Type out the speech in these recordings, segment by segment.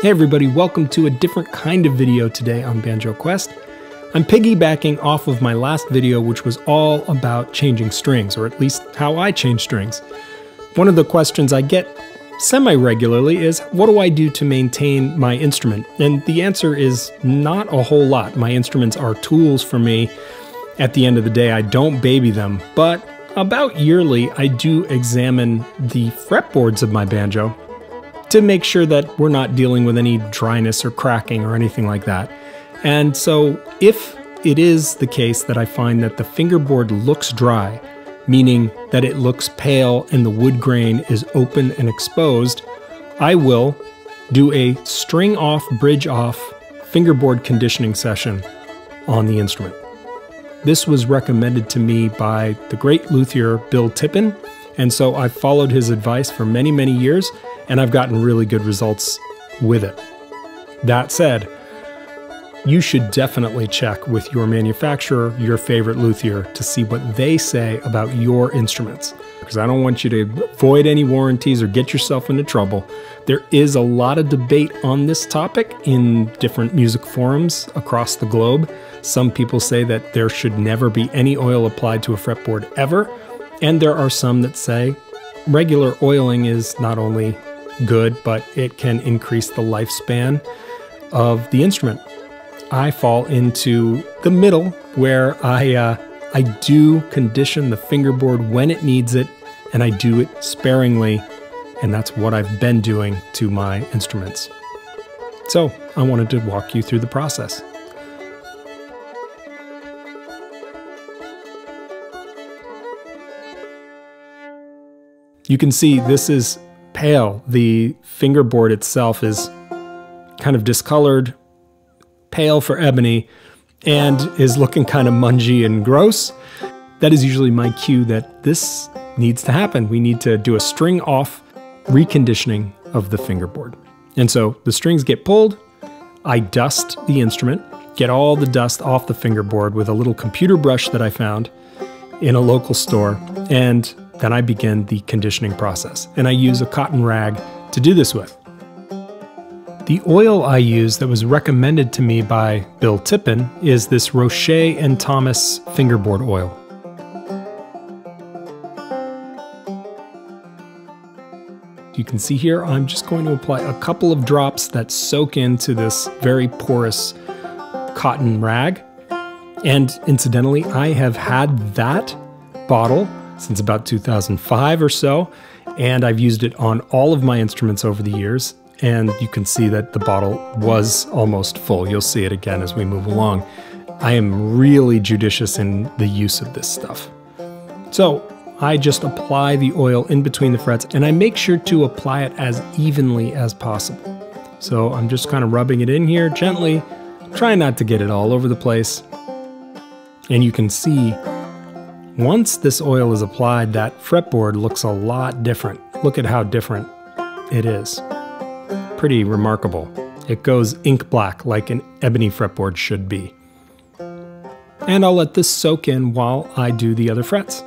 Hey everybody, welcome to a different kind of video today on Banjo Quest. I'm piggybacking off of my last video, which was all about changing strings, or at least how I change strings. One of the questions I get semi-regularly is, what do I do to maintain my instrument? And the answer is not a whole lot. My instruments are tools for me. At the end of the day, I don't baby them, but about yearly, I do examine the fretboards of my banjo to make sure that we're not dealing with any dryness or cracking or anything like that. And so if it is the case that I find that the fingerboard looks dry, meaning that it looks pale and the wood grain is open and exposed, I will do a string off, bridge off fingerboard conditioning session on the instrument. This was recommended to me by the great luthier Bill Tippin, and so I've followed his advice for many, many years, and I've gotten really good results with it. That said, you should definitely check with your manufacturer, your favorite luthier, to see what they say about your instruments. Because I don't want you to avoid any warranties or get yourself into trouble. There is a lot of debate on this topic in different music forums across the globe. Some people say that there should never be any oil applied to a fretboard ever. And there are some that say regular oiling is not only good, but it can increase the lifespan of the instrument. I fall into the middle where I do condition the fingerboard when it needs it, and I do it sparingly, and that's what I've been doing to my instruments. So I wanted to walk you through the process. You can see this is pale. The fingerboard itself is kind of discolored, pale for ebony, and is looking kind of mungy and gross. That is usually my cue that this needs to happen. We need to do a string off reconditioning of the fingerboard. And so the strings get pulled, I dust the instrument, get all the dust off the fingerboard with a little computer brush that I found in a local store, and then I begin the conditioning process. And I use a cotton rag to do this with. The oil I use that was recommended to me by Bill Tippin is this Roche-Thomas Fingerboard Oil. You can see here, I'm just going to apply a couple of drops that soak into this very porous cotton rag. And incidentally, I have had that bottle since about 2005 or so, and I've used it on all of my instruments over the years. And you can see that the bottle was almost full. You'll see it again as we move along. I am really judicious in the use of this stuff. So I just apply the oil in between the frets, and I make sure to apply it as evenly as possible. So I'm just kind of rubbing it in here gently, trying not to get it all over the place. And you can see once this oil is applied, that fretboard looks a lot different. Look at how different it is. Pretty remarkable. It goes ink black like an ebony fretboard should be. And I'll let this soak in while I do the other frets.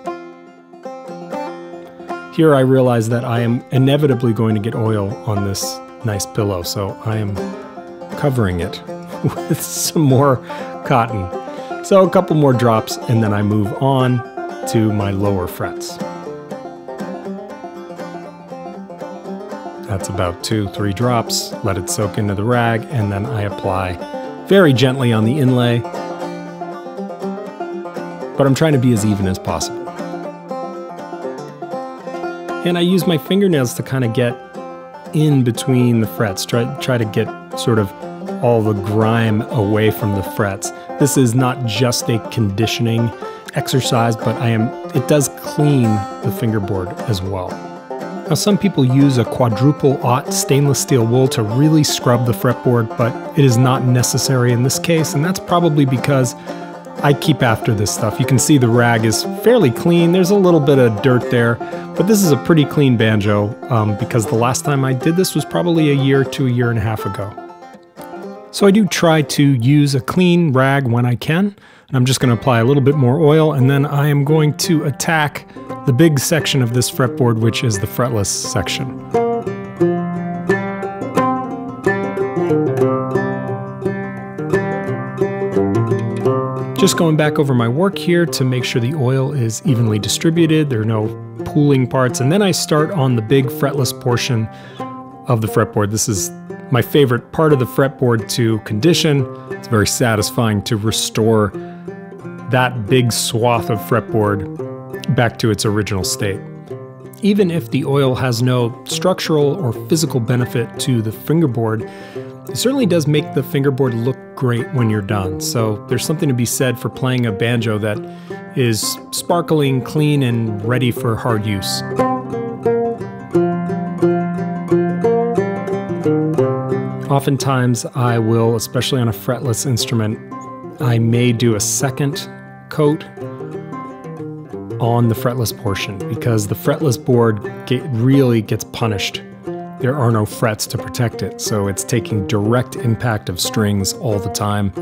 Here I realize that I am inevitably going to get oil on this nice pillow, so I am covering it with some more cotton. So a couple more drops, and then I move on to my lower frets. That's about 2-3 drops. Let it soak into the rag, and then I apply very gently on the inlay. But I'm trying to be as even as possible. And I use my fingernails to kind of get in between the frets, try to get sort of all the grime away from the frets. This is not just a conditioning exercise, but it does clean the fingerboard as well. Now, some people use a quadruple-aught stainless steel wool to really scrub the fretboard, but it is not necessary in this case, and that's probably because I keep after this stuff. You can see the rag is fairly clean. There's a little bit of dirt there, but this is a pretty clean banjo because the last time I did this was probably a year to a year and a half ago. So I do try to use a clean rag when I can, and I'm just going to apply a little bit more oil, and then I am going to attack the big section of this fretboard, which is the fretless section. Just going back over my work here to make sure the oil is evenly distributed, there are no pooling parts, and then I start on the big fretless portion of the fretboard. This is my favorite part of the fretboard to condition. It's very satisfying to restore that big swath of fretboard back to its original state. Even if the oil has no structural or physical benefit to the fingerboard, it certainly does make the fingerboard look great when you're done. So there's something to be said for playing a banjo that is sparkling, clean, and ready for hard use. Oftentimes I will, especially on a fretless instrument, I may do a second coat on the fretless portion because the fretless board really gets punished. There are no frets to protect it, so it's taking direct impact of strings all the time.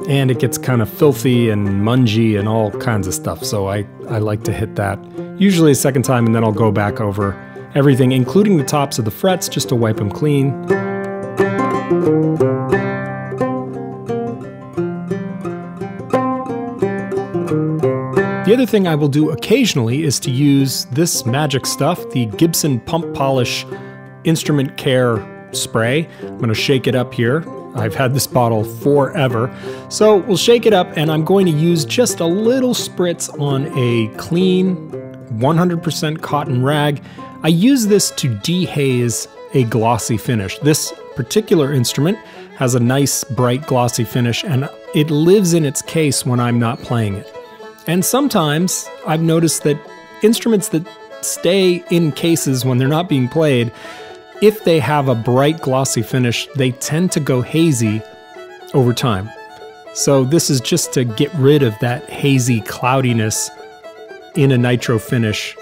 And it gets kind of filthy and mungy and all kinds of stuff, so I like to hit that usually a second time, and then I'll go back over everything, including the tops of the frets, just to wipe them clean. The other thing I will do occasionally is to use this magic stuff, the Gibson Pump Polish Instrument Care Spray. I'm going to shake it up here. I've had this bottle forever. So we'll shake it up, and I'm going to use just a little spritz on a clean 100% cotton rag. I use this to dehaze a glossy finish. This particular instrument has a nice bright glossy finish, and it lives in its case when I'm not playing it. And sometimes I've noticed that instruments that stay in cases when they're not being played, if they have a bright glossy finish, they tend to go hazy over time. So this is just to get rid of that hazy cloudiness in a nitro finish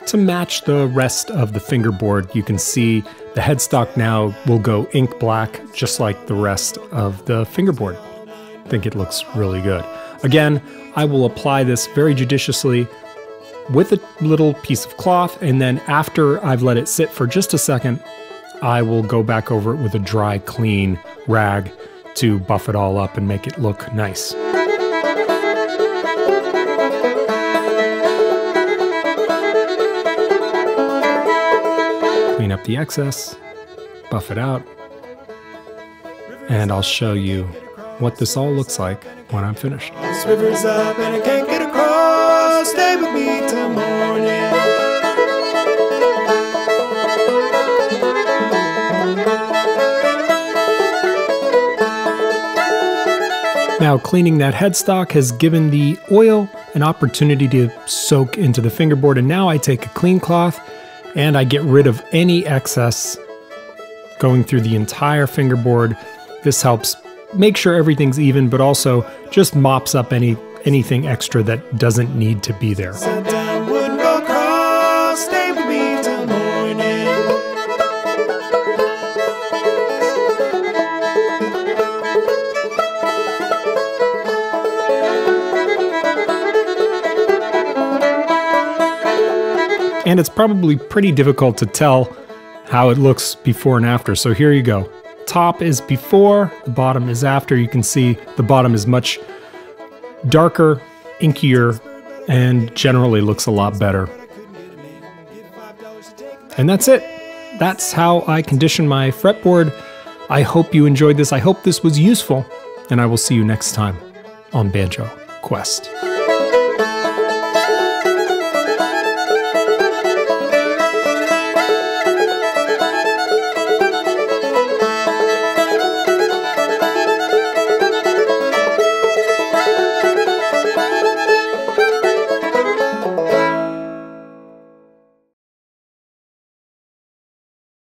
to match the rest of the fingerboard. You can see the headstock now will go ink black just like the rest of the fingerboard. I think it looks really good. Again, I will apply this very judiciously with a little piece of cloth, and then after I've let it sit for just a second, I will go back over it with a dry, clean rag to buff it all up and make it look nice. Clean up the excess, buff it out, and I'll show you what this all looks like when I'm finished. This river's up and I can't get across. Stay with me till morning. Now, cleaning that headstock has given the oil an opportunity to soak into the fingerboard, and now I take a clean cloth and I get rid of any excess going through the entire fingerboard. This helps make sure everything's even, but also just mops up anything extra that doesn't need to be there. And it's probably pretty difficult to tell how it looks before and after, so here you go. Top is before, the bottom is after. You can see the bottom is much darker, inkier, and generally looks a lot better. And that's it. That's how I condition my fretboard. I hope you enjoyed this. I hope this was useful, and I will see you next time on Banjo Quest.